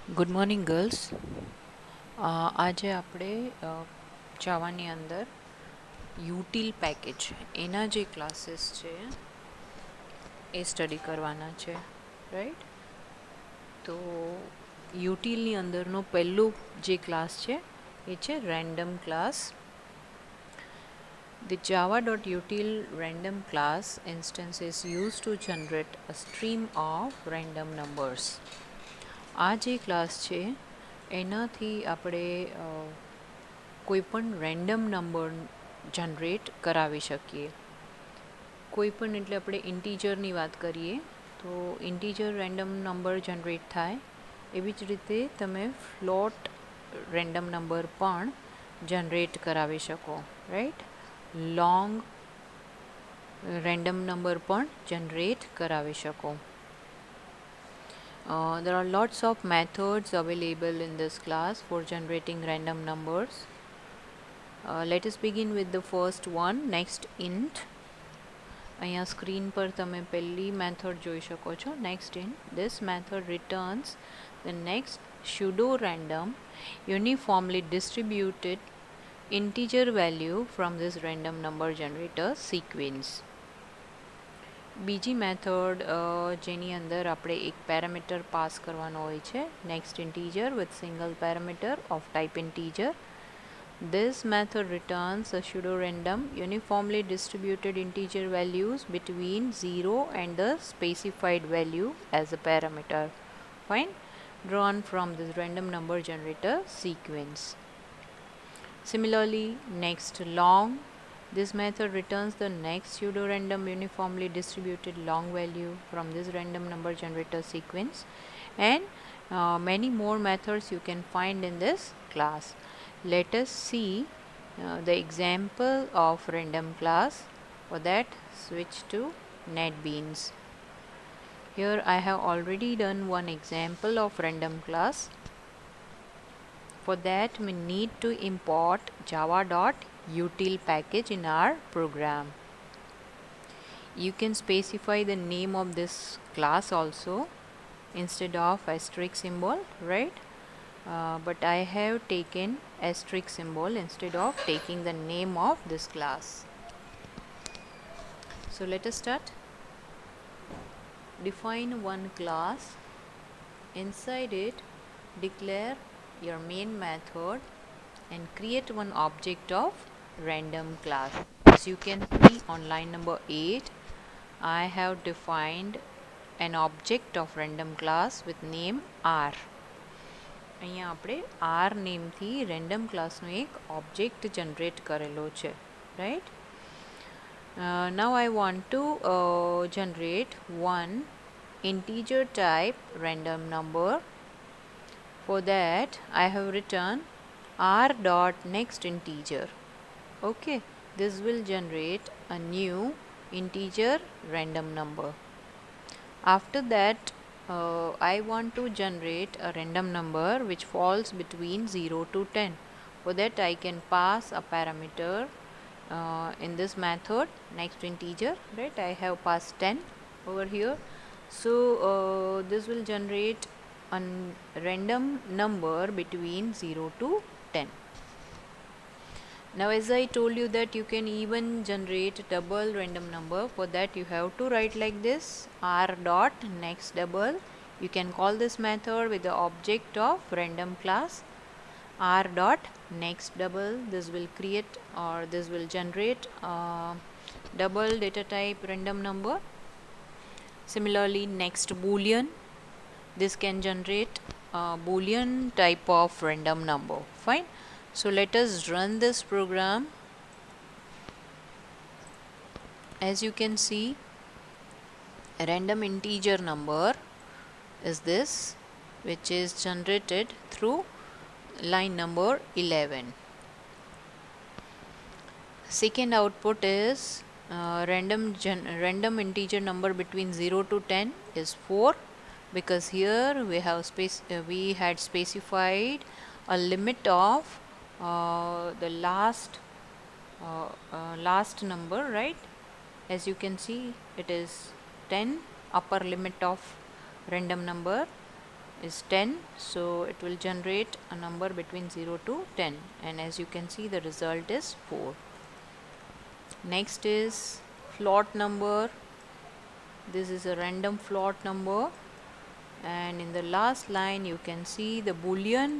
Good morning girls. આજે આપણે જાવાની અંદર યુટિલ પેકેજ એના જે ક્લાસીસ છે એ સ્ટડી કરવાના છે, રાઈટ? તો યુટિલની અંદરનો પહેલો જે ક્લાસ છે એ છે random class. The java.util random class instance is used to generate a stream of random numbers. આ જે ક્લાસ છે એનાથી આપણે કોઈપણ રેન્ડમ નંબર જનરેટ કરાવી શકીએ. કોઈપણ એટલે આપણે ઇન્ટીજરની વાત કરીએ તો ઇન્ટીજર રેન્ડમ નંબર જનરેટ થાય, એવી જ રીતે તમે ફ્લોટ રેન્ડમ નંબર પણ જનરેટ કરાવી શકો, રાઈટ? લોંગ રેન્ડમ નંબર પણ જનરેટ કરાવી શકો. There are lots of methods available in this class for generating random numbers. Let us begin with the first one, next int. અહીંયા screen પર તમે પહેલી મેથડ જોઈ શકો છો, next int. This method returns the next pseudo random uniformly distributed integer value from this random number generator sequence. બીજી method જેની અંદર આપણે એક પેરામીટર પાસ કરવાનો હોય છે, next integer with single parameter of type integer. This method returns a pseudo-random uniformly distributed integer values between 0 and the specified value as a parameter, fine, drawn from this random number generator sequence. Similarly, next long. This method returns the next pseudo-random uniformly distributed long value from this random number generator sequence, and many more methods you can find in this class. Let us see the example of random class. For that, switch to NetBeans. Here I have already done one example of random class. For that, we need to import java.util package in our program. You can specify the name of this class also instead of asterisk symbol, right? But I have taken asterisk symbol instead of taking the name of this class. So let us start. Define one class. Inside it, declare your main method and create one object of random class. As you can see on line number 8, I have defined an object of random class with name R. અહીંયા આપણે R નેમથી random ક્લાસનો એક object generate કરેલો છે, right? Now I want to generate one integer type random number. For that, I have written r dot next integer. Okay, this will generate a new integer random number. After that, I want to generate a random number which falls between 0 to 10. For that, I can pass a parameter in this method, next integer, right? I have passed 10 over here. So this will generate a random number between 0 to 10. Now, as I told you that you can even generate double random number. For that, you have to write like this, r dot next double. You can call this method with the object of random class, r dot next double. This will create or this will generate double data type random number. Similarly, next boolean. This can generate a boolean type of random number, fine. So let us run this program. As you can see, a random integer number is this, which is generated through line number 11. Second output is random integer number between 0 to 10 is 4, because here we had specified a limit of the last number, right? As you can see, it is 10, upper limit of random number is 10, so it will generate a number between 0 to 10, and as you can see the result is 4. Next is float number. This is a random float number, and in the last line you can see the boolean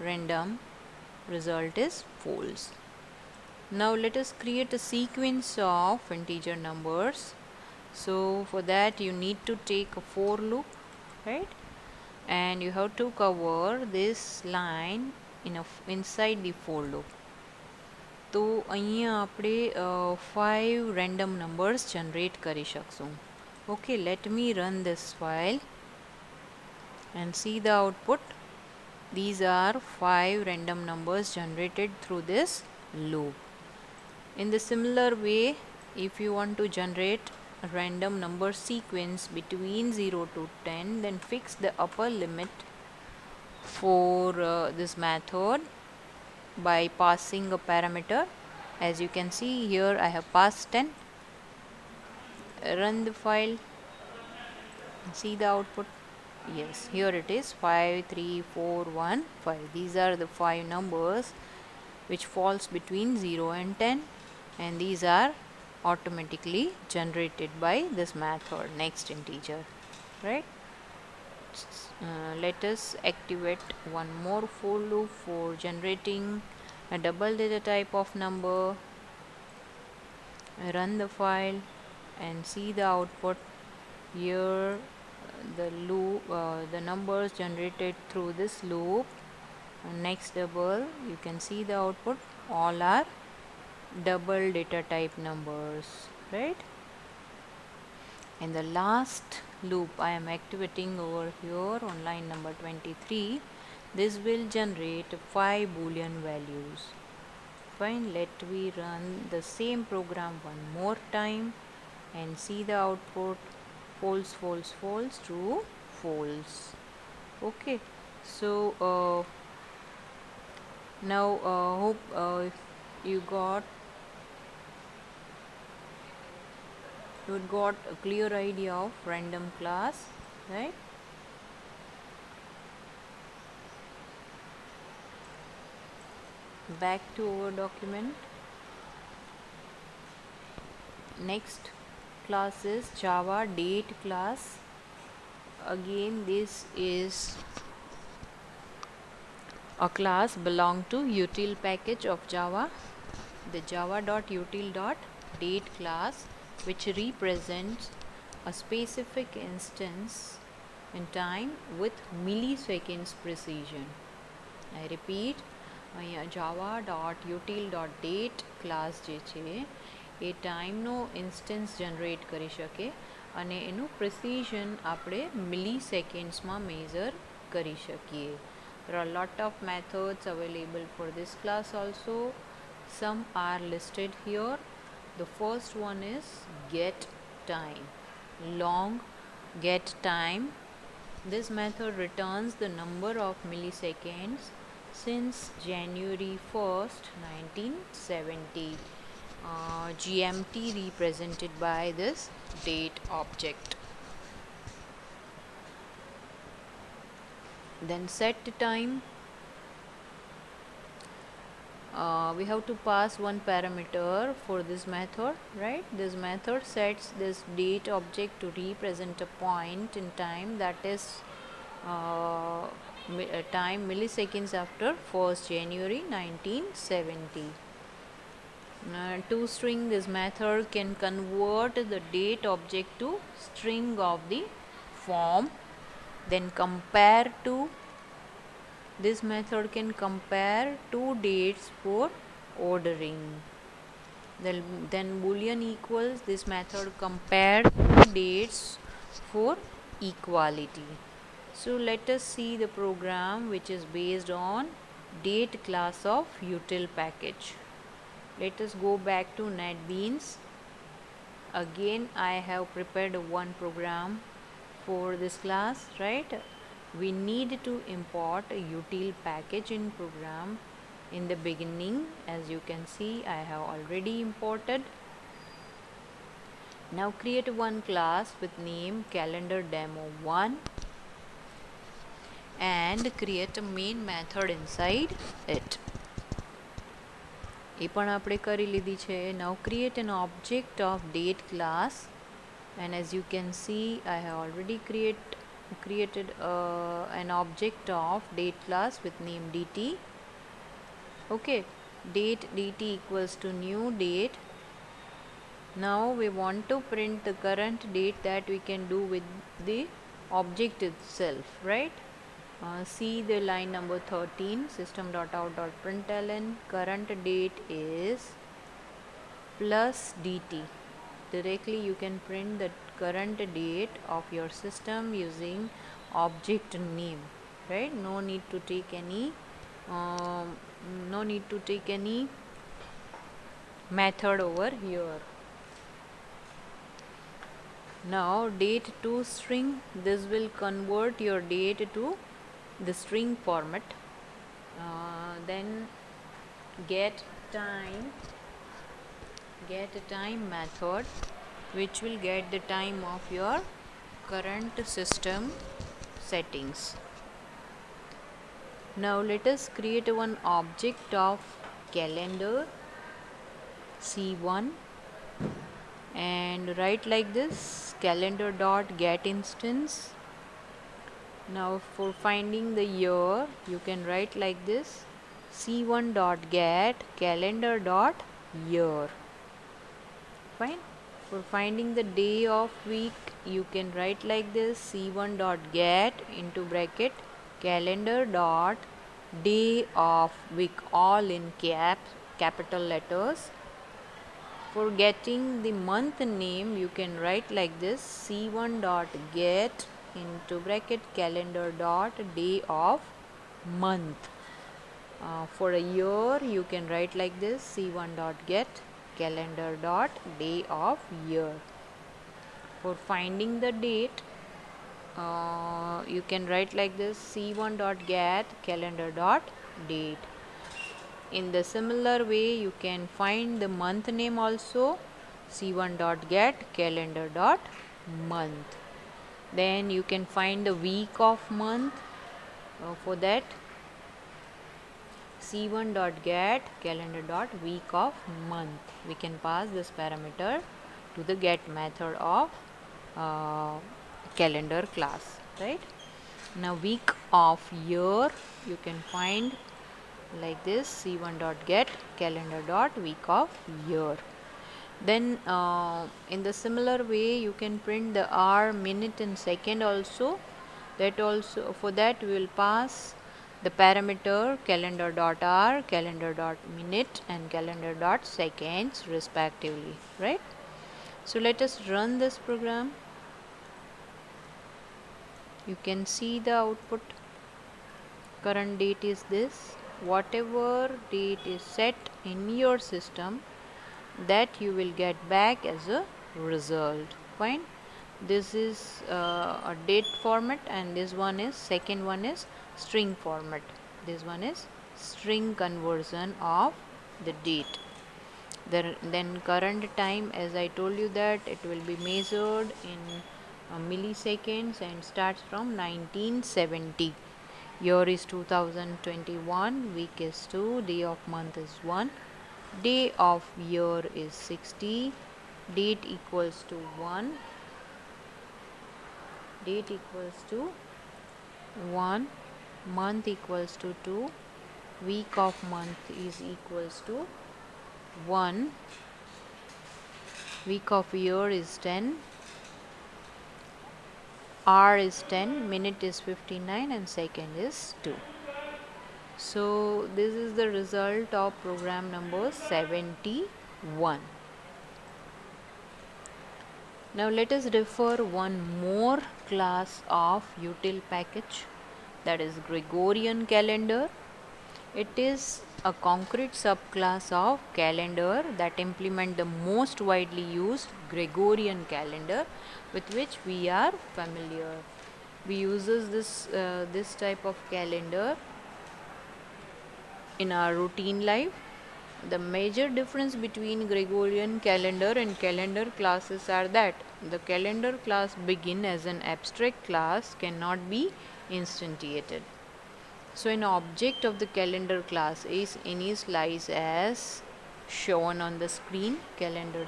random result is false. Now let us create a sequence of integer numbers. So for that you need to take a for loop, right? And you have to cover this line inside the for loop. તો અહીંયા આપણે 5 random numbers generate કરી શકશું. Okay, let me run this file and see the output. These are 5 random numbers generated through this loop. In the similar way, if you want to generate a random number sequence between 0 to 10, then fix the upper limit for this method by passing a parameter. As you can see here, I have passed 10. Run the file, see the output. Yes, here it is 5 3 4 1 5. These are the 5 numbers which falls between 0 and 10, and these are automatically generated by this method next integer, right? Let us activate one more for loop for generating a double data type of number. Run the file and see the output. Here the loop, the numbers generated through this loop, next double, you can see the output, all are double data type numbers, right? In the last loop I am activating over here on line number 23. This will generate 5 boolean values. Fine, let me run the same program one more time and see the output. False, false, false, true, false. Okay, so now hope you got a clear idea of random class, right? Back to our document. Next class is Java date class. Again, this is a class belong to util package of Java, the java.util.date class, which represents a specific instance in time with milliseconds precision. I repeat, java.util.date class જે છે એ ટાઈમનો instance generate કરી શકે અને એનું precision આપણે મિલી સેકન્ડ્સમાં measure કરી શકીએ. There are a lot of methods available for this class also. Some are listed here. The first one is get time, long get time. This method returns the number of milliseconds since January 1st, 1970. GMT represented by this date object. Then set time. We have to pass one parameter for this method, right? This method sets this date object to represent a point in time, that is time milliseconds after 1st January 1970. To string, this method can convert the date object to string of the form. Then compare to, this method can compare two dates for ordering. Then boolean equals, this method compares two dates for equality. So let us see the program which is based on date class of util package. Let us go back to NetBeans. Again, I have prepared one program for this class, right? We need to import a util package in program in the beginning. As you can see, I have already imported. Now create one class with name calendar demo 1. and create a main method inside it. એ પણ આપણે કરી લીધી છે. Now create an object of date class, and as you can see I have already created an object of date class with name dt. Okay, date dt equals to new date. Now we want to print the current date that we can do with the object itself, right? See the line number 13, system.out.println, current date is plus dt. Directly you can print the current date of your system using object name, right? No need to take any method over here. Now date to string, this will convert your date to the string format. Then get time method, which will get the time of your current system settings. Now let us create one object of calendar C1 and write like this: calendar dot get instance. Now for finding the year you can write like this: c1 dot get calendar dot year. Fine. For finding the day of week you can write like this: c1 dot get into bracket calendar dot day of week, all in capital letters. For getting the month name you can write like this: c1 dot get into bracket calendar dot day of month. For a year you can write like this: c1 dot get calendar dot day of year. For finding the date you can write like this: c1 dot get calendar dot date. In the similar way you can find the month name also: c1 dot get calendar dot month. Then you can find the week of month. For that c1 dot get calendar dot week of month. We can pass this parameter to the get method of calendar class, right? Now week of year you can find like this: c1 dot get calendar dot week of year. Then in the similar way you can print the hour, minute and second also. For that we will pass the parameter calendar dot hour, calendar dot minute and calendar dot seconds respectively, right? So let us run this program. You can see the output. Current date is this. Whatever date is set in your system, that you will get back as a result. Fine. This is a date format, and this one is second one is string format. This one is string conversion of the date. Then current time, as I told you, that it will be measured in milliseconds and starts from 1970. Year is 2021, week is 2, day of month is 1, day of year is 60, date equals to 1, date equals to 1, month equals to 2, week of month is equals to 1, week of year is 10, hour is 10, minute is 59 and second is 2. So this is the result of program number 71. Now let us refer one more class of util package, that is Gregorian Calendar. It is a concrete subclass of calendar that implement the most widely used Gregorian calendar with which we are familiar. We uses this type of calendar in our routine life. The major difference between Gregorian calendar and calendar classes are that the calendar class begin as an abstract class, cannot be instantiated. So an object of the calendar class is initialized as shown on the screen, calendar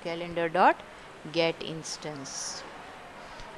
calendar dot get instance.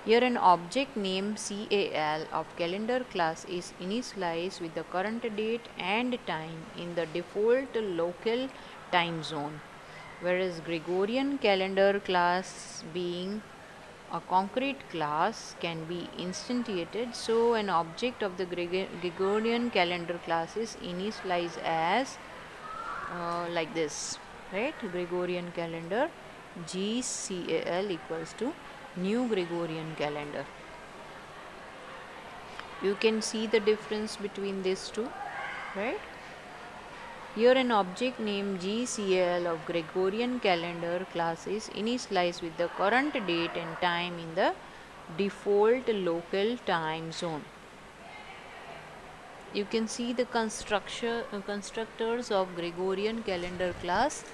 Here an object named CAL of calendar class is initialized with the current date and time in the default local time zone, whereas Gregorian calendar class being a concrete class can be instantiated. So an object of the Gregorian calendar class is initialized as like this, right? Gregorian calendar GCAL equals to new Gregorian calendar. You can see the difference between these two, right? Here an object named GCAL of Gregorian calendar class is initialized with the current date and time in the default local time zone. You can see the constructors of Gregorian calendar class.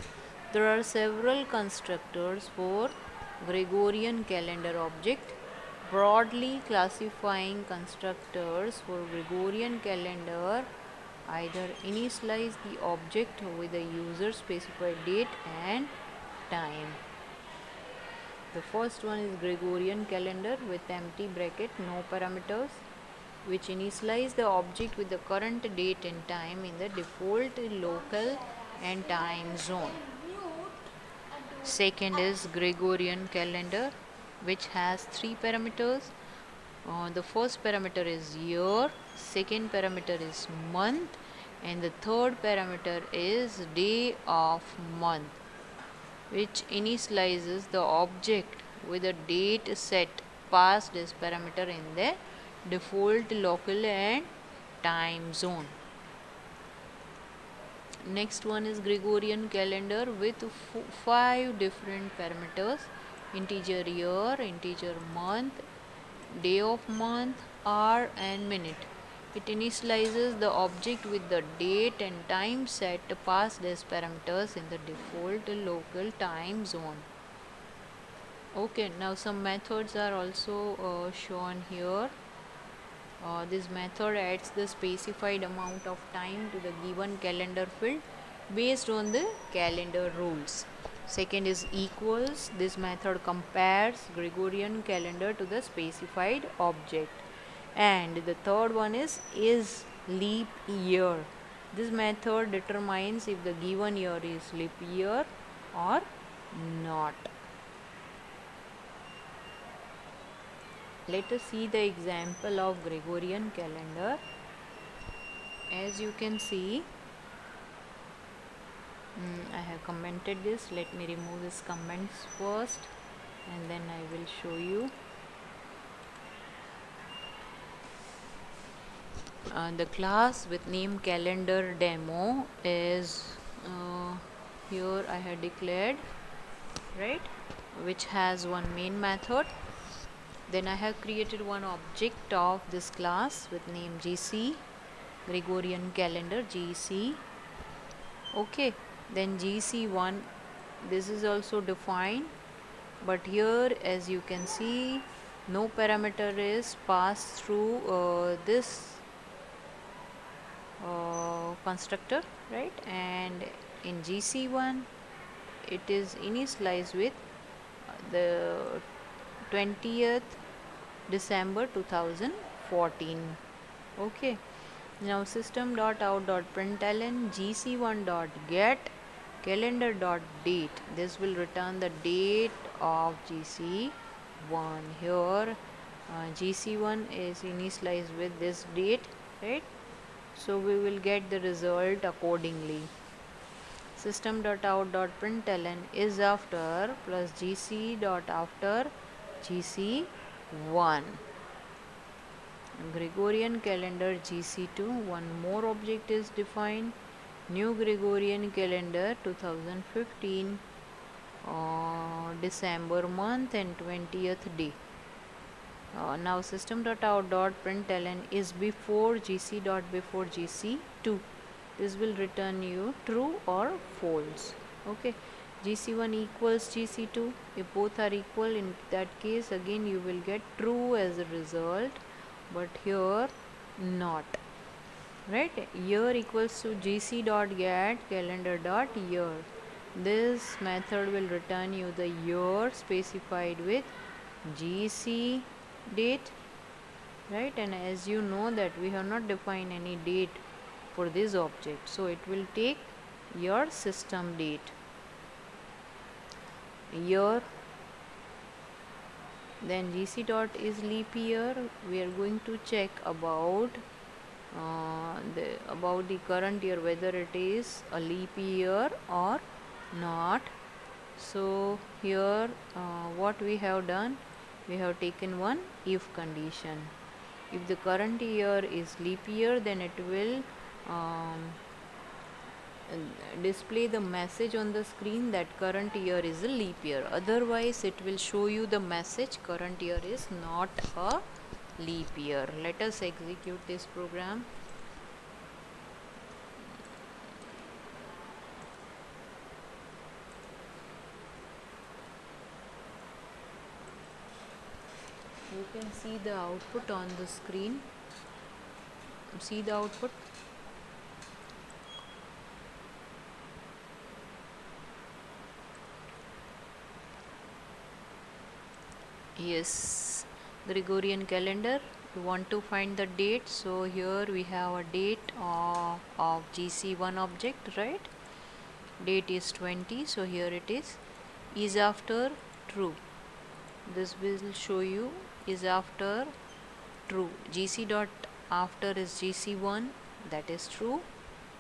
There are several constructors for Gregorian calendar object. Broadly classifying constructors for Gregorian calendar either initialize the object with a user specified date and time. The first one is Gregorian calendar with empty bracket, no parameters, which initialize the object with the current date and time in the default local and time zone. Second is Gregorian calendar, which has three parameters. The first parameter is year, second parameter is month, and the third parameter is day of month, which initializes the object with a date set passed as parameter in the default local and time zone. Next one is Gregorian calendar with 5 different parameters: integer year, integer month, day of month, hour and minute. It initializes the object with the date and time set passed as parameters in the default local time zone. Okay, now some methods are also shown here. This method adds the specified amount of time to the given calendar field based on the calendar rules. Second is equals. This method compares Gregorian calendar to the specified object. And the third one is leap year. This method determines if the given year is leap year or not. Let us see the example of Gregorian calendar. As you can see, I have commented this. Let me remove these comments first and then I will show you. The class with name calendar demo is here I have declared, right, which has one main method. Then I have created one object of this class with name GC, Gregorian calendar GC. Okay, then GC1, this is also defined, but here as you can see, no parameter is passed through this constructor, right? And in GC1 it is initialized with the 20th December 2014. Okay, now system.out.println gc1.get calendar.date. This will return the date of GC1. Here GC1 is initialized with this date, right? So we will get the result accordingly. System.out.println is after plus gc.after GC1. Gregorian calendar GC2, one more object is defined, new Gregorian calendar 2015, December month and 20th day. Now system.out.println is before GC.before GC2. This will return you true or false. Okay, GC1 equals GC2. If both are equal, in that case again you will get true as a result. But here not, right? Year equals to gc dot get calendar dot year. This method will return you the year specified with gc date, right? And as you know that we have not defined any date for this object, so it will take your system date, year, then gc dot is leap year. We are going to check about the current year, whether it is a leap year or not. So here what we have done, we have taken one if condition. If the current year is leap year, then it will display the message on the screen that current year is a leap year. Otherwise it will show you the message current year is not a leap year. Let us execute this program. You can see the output on the screen. See the output. Yes, Gregorian calendar. You want to find the date, so here we have a date of GC1 object, right? Date is 20, so here it is after true. This will show you is after true. GC dot after is GC1, that is true,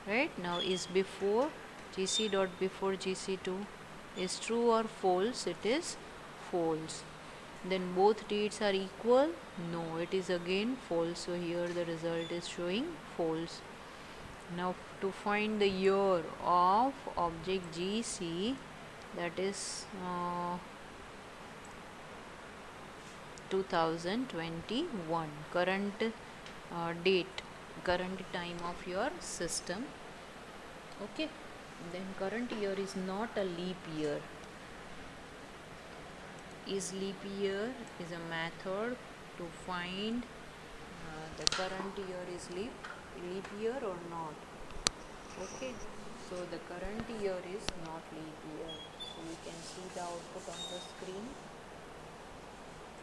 right? Now is before, GC dot before GC2 is true or false, it is false. Then both dates are equal, no, it is again false, so here the result is showing false. Now to find the year of object GC, that is 2021, current date, current time of your system. Okay, then current year is not a leap year. Is leap year is a method to find the current year is leap year or not. Okay, so the current year is not leap year. So you can see the output on the screen.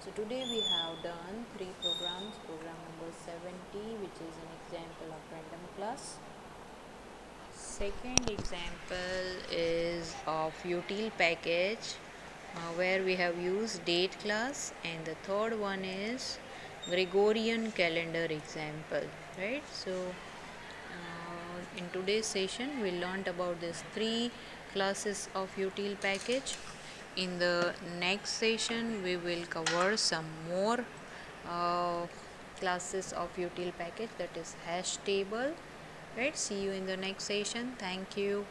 So today we have done 3 programs. Program number 70, which is an example of random class. Second example is of util package where we have used date class, and the third one is Gregorian calendar example, right? So in today's session we learned about these 3 classes of util package. In the next session we will cover some more classes of util package, that is hash table, right? See you in the next session. Thank you.